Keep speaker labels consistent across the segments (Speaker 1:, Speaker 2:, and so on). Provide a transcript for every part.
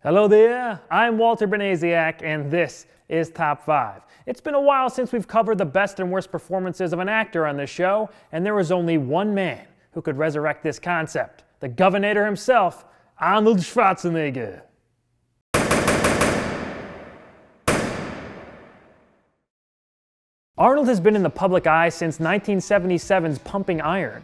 Speaker 1: Hello there, I'm Walter Benesiak, and this is Top 5. It's been a while since we've covered the best and worst performances of an actor on this show, and there was only one man who could resurrect this concept, the Governator himself, Arnold Schwarzenegger. Arnold has been in the public eye since 1977's Pumping Iron.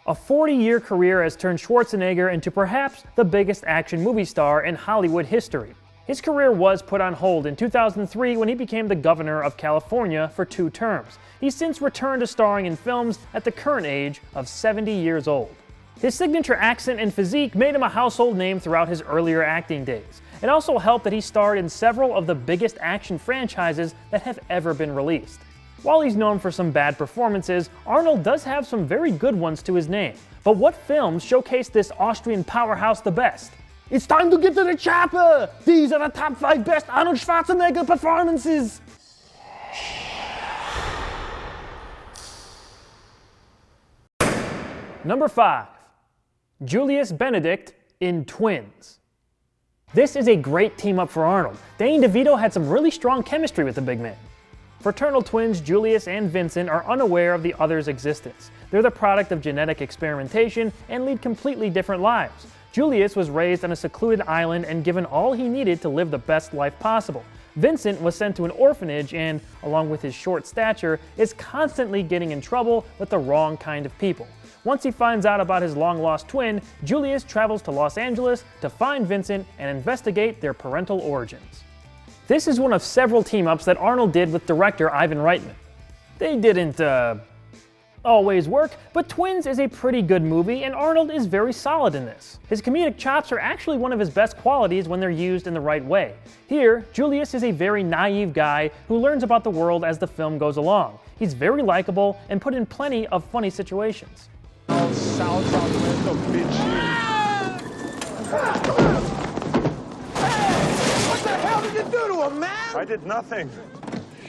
Speaker 1: A 40-year career has turned Schwarzenegger into perhaps the biggest action movie star in Hollywood history. His career was put on hold in 2003 when he became the governor of California for 2 terms. He's since returned to starring in films at the current age of 70 years old. His signature accent and physique made him a household name throughout his earlier acting days. It also helped that he starred in several of the biggest action franchises that have ever been released. While he's known for some bad performances, Arnold does have some very good ones to his name. But what films showcase this Austrian powerhouse the best? It's time to get to the chopper! These are the top 5 best Arnold Schwarzenegger performances! Number 5. Julius Benedict in Twins. This is a great team-up for Arnold. Danny DeVito had some really strong chemistry with the big man. Fraternal twins Julius and Vincent are unaware of the other's existence. They're the product of genetic experimentation and lead completely different lives. Julius was raised on a secluded island and given all he needed to live the best life possible. Vincent was sent to an orphanage and, along with his short stature, is constantly getting in trouble with the wrong kind of people. Once he finds out about his long-lost twin, Julius travels to Los Angeles to find Vincent and investigate their parental origins. This is one of several team-ups that Arnold did with director Ivan Reitman. They didn't, always work, but Twins is a pretty good movie and Arnold is very solid in this. His comedic chops are actually one of his best qualities when they're used in the right way. Here, Julius is a very naive guy who learns about the world as the film goes along. He's very likable and put in plenty of funny situations.
Speaker 2: I did nothing.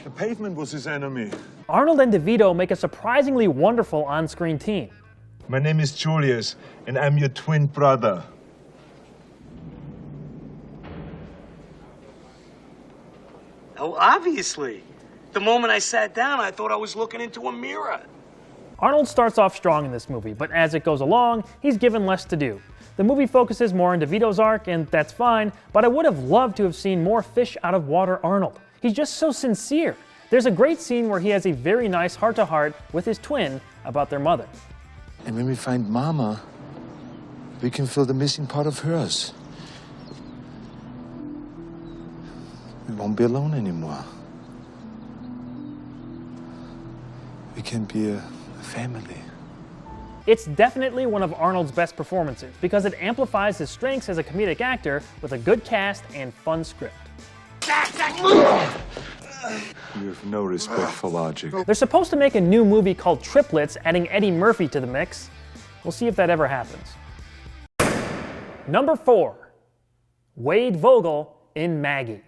Speaker 2: The pavement was his enemy.
Speaker 1: Arnold and DeVito make a surprisingly wonderful on-screen team.
Speaker 2: My name is Julius, and I'm your twin brother.
Speaker 3: Oh, obviously. The moment I sat down, I thought I was looking into a mirror.
Speaker 1: Arnold starts off strong in this movie, but as it goes along, he's given less to do. The movie focuses more on DeVito's arc, and that's fine, but I would have loved to have seen more fish-out-of-water Arnold. He's just so sincere. There's a great scene where he has a very nice heart-to-heart with his twin about their mother.
Speaker 4: And when we find Mama, we can fill the missing part of hers. We won't be alone anymore. We can be a family.
Speaker 1: It's definitely one of Arnold's best performances because it amplifies his strengths as a comedic actor with a good cast and fun script.
Speaker 2: You have no respect for logic.
Speaker 1: They're supposed to make a new movie called Triplets, adding Eddie Murphy to the mix. We'll see if that ever happens. Number 4. Wade Vogel in Maggie.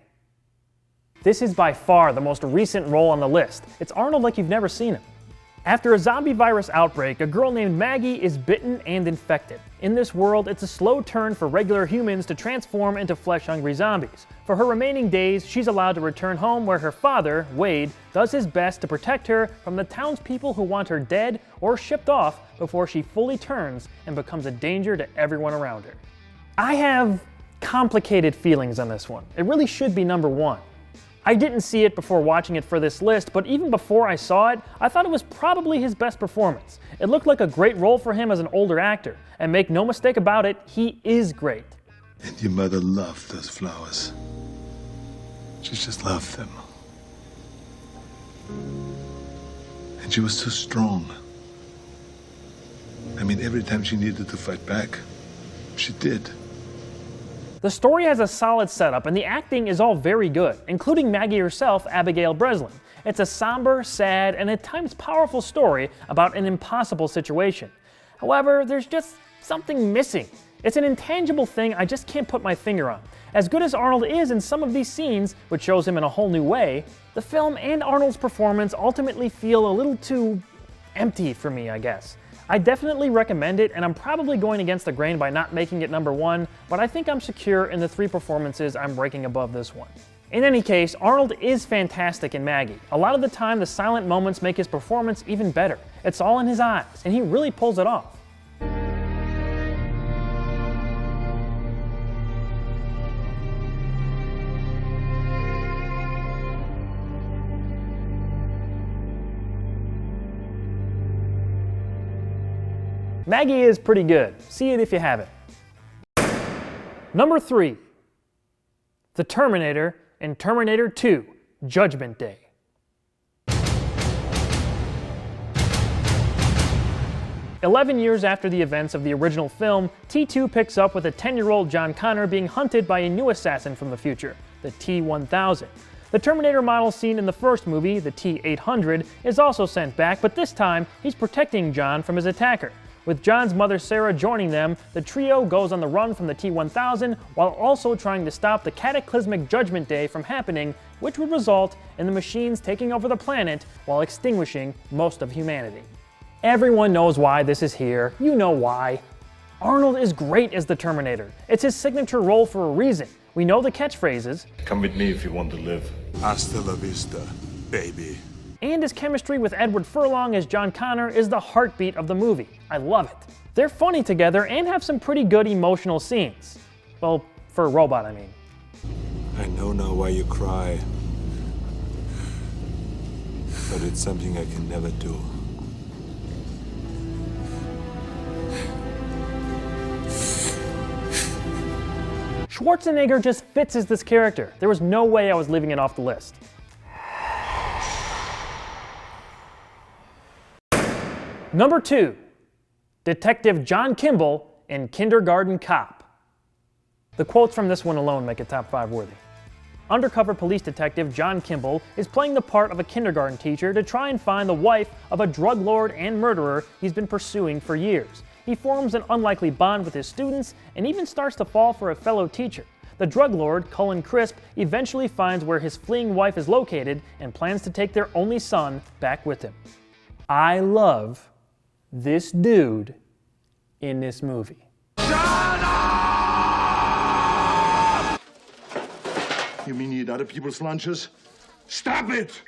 Speaker 1: This is by far the most recent role on the list. It's Arnold like you've never seen him. After a zombie virus outbreak, a girl named Maggie is bitten and infected. In this world, it's a slow turn for regular humans to transform into flesh-hungry zombies. For her remaining days, she's allowed to return home where her father, Wade, does his best to protect her from the townspeople who want her dead or shipped off before she fully turns and becomes a danger to everyone around her. I have complicated feelings on this one. It really should be number 1. I didn't see it before watching it for this list, but even before I saw it, I thought it was probably his best performance. It looked like a great role for him as an older actor, and make no mistake about it, he is great.
Speaker 4: And your mother loved those flowers. She just loved them. And she was so strong. I mean, every time she needed to fight back, she did.
Speaker 1: The story has a solid setup and the acting is all very good, including Maggie herself, Abigail Breslin. It's a somber, sad, and at times powerful story about an impossible situation. However, there's just something missing. It's an intangible thing I just can't put my finger on. As good as Arnold is in some of these scenes, which shows him in a whole new way, the film and Arnold's performance ultimately feel a little too empty for me, I guess. I definitely recommend it, and I'm probably going against the grain by not making it number 1, but I think I'm secure in the 3 performances I'm ranking above this one. In any case, Arnold is fantastic in Maggie. A lot of the time, the silent moments make his performance even better. It's all in his eyes, and he really pulls it off. Maggie is pretty good. See it if you haven't. Number 3. The Terminator in Terminator 2, Judgment Day. "11 years after the events of the original film, T2 picks up with a 10-year-old John Connor being hunted by a new assassin from the future, the T-1000. The Terminator model seen in the first movie, the T-800, is also sent back, but this time he's protecting John from his attacker. With John's mother Sarah joining them, the trio goes on the run from the T-1000 while also trying to stop the cataclysmic Judgment Day from happening, which would result in the machines taking over the planet while extinguishing most of humanity. Everyone knows why this is here. You know why. Arnold is great as the Terminator. It's his signature role for a reason. We know the catchphrases.
Speaker 2: Come with me if you want to live.
Speaker 4: Hasta la vista, baby.
Speaker 1: And his chemistry with Edward Furlong as John Connor is the heartbeat of the movie. I love it. They're funny together and have some pretty good emotional scenes. Well, for a robot, I mean.
Speaker 4: I know now why you cry. But it's something I can never do.
Speaker 1: Schwarzenegger just fits as this character. There was no way I was leaving it off the list. Number 2, Detective John Kimball in Kindergarten Cop. The quotes from this one alone make it top 5 worthy. Undercover police detective John Kimball is playing the part of a kindergarten teacher to try and find the wife of a drug lord and murderer he's been pursuing for years. He forms an unlikely bond with his students and even starts to fall for a fellow teacher. The drug lord, Cullen Crisp, eventually finds where his fleeing wife is located and plans to take their only son back with him. I love this dude in this movie.
Speaker 2: You mean you eat other people's lunches? Stop it!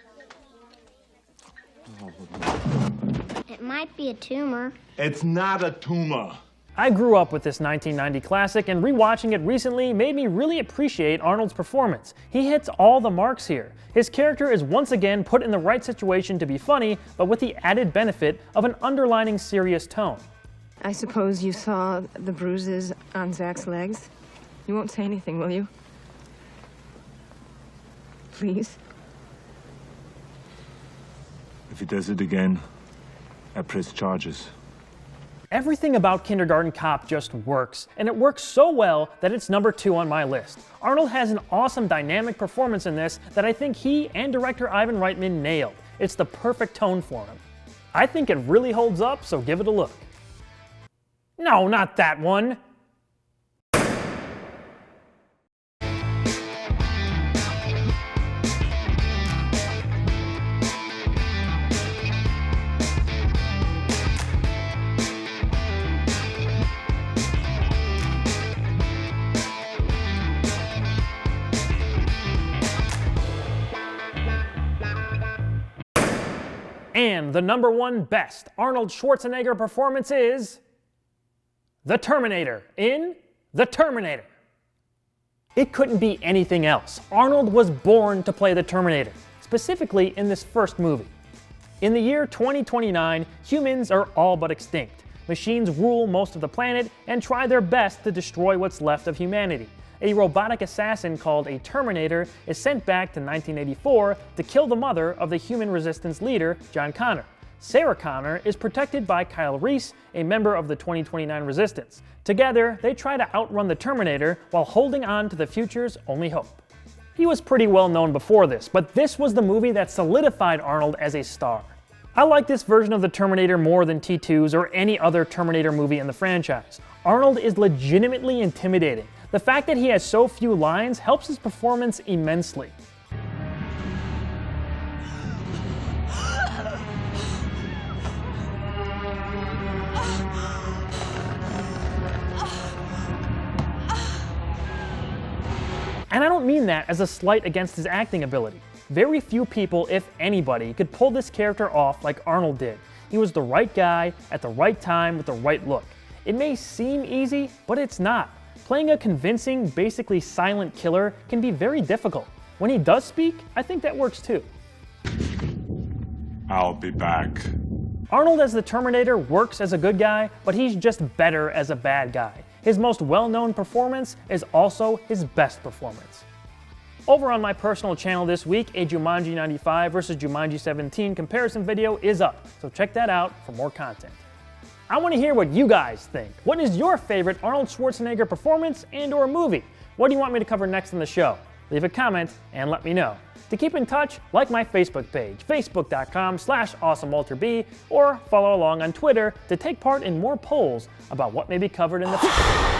Speaker 5: It might be a tumor.
Speaker 2: It's not a tumor.
Speaker 1: I grew up with this 1990 classic, and rewatching it recently made me really appreciate Arnold's performance. He hits all the marks here. His character is once again put in the right situation to be funny, but with the added benefit of an underlining serious tone.
Speaker 6: I suppose you saw the bruises on Zach's legs? You won't say anything, will you? Please?
Speaker 2: If he does it again, I press charges.
Speaker 1: Everything about Kindergarten Cop just works, and it works so well that it's number 2 on my list. Arnold has an awesome dynamic performance in this that I think he and director Ivan Reitman nailed. It's the perfect tone for him. I think it really holds up, so give it a look. No, not that one. And the number 1 best Arnold Schwarzenegger performance is the Terminator in The Terminator. It couldn't be anything else. Arnold was born to play the Terminator, specifically in this first movie. In the year 2029, humans are all but extinct. Machines rule most of the planet and try their best to destroy what's left of humanity. A robotic assassin called a Terminator is sent back to 1984 to kill the mother of the human resistance leader, John Connor. Sarah Connor is protected by Kyle Reese, a member of the 2029 Resistance. Together, they try to outrun the Terminator while holding on to the future's only hope. He was pretty well known before this, but this was the movie that solidified Arnold as a star. I like this version of the Terminator more than T2's or any other Terminator movie in the franchise. Arnold is legitimately intimidating. The fact that he has so few lines helps his performance immensely. And I don't mean that as a slight against his acting ability. Very few people, if anybody, could pull this character off like Arnold did. He was the right guy at the right time with the right look. It may seem easy, but it's not. Playing a convincing, basically silent killer can be very difficult. When he does speak, I think that works too.
Speaker 4: I'll be back.
Speaker 1: Arnold as the Terminator works as a good guy, but he's just better as a bad guy. His most well-known performance is also his best performance. Over on my personal channel this week, a Jumanji 95 versus Jumanji 17 comparison video is up, so check that out for more content. I want to hear what you guys think. What is your favorite Arnold Schwarzenegger performance and/or movie? What do you want me to cover next in the show? Leave a comment and let me know. To keep in touch, like my Facebook page, facebook.com/AwesomeWalterB, or follow along on Twitter to take part in more polls about what may be covered in the future.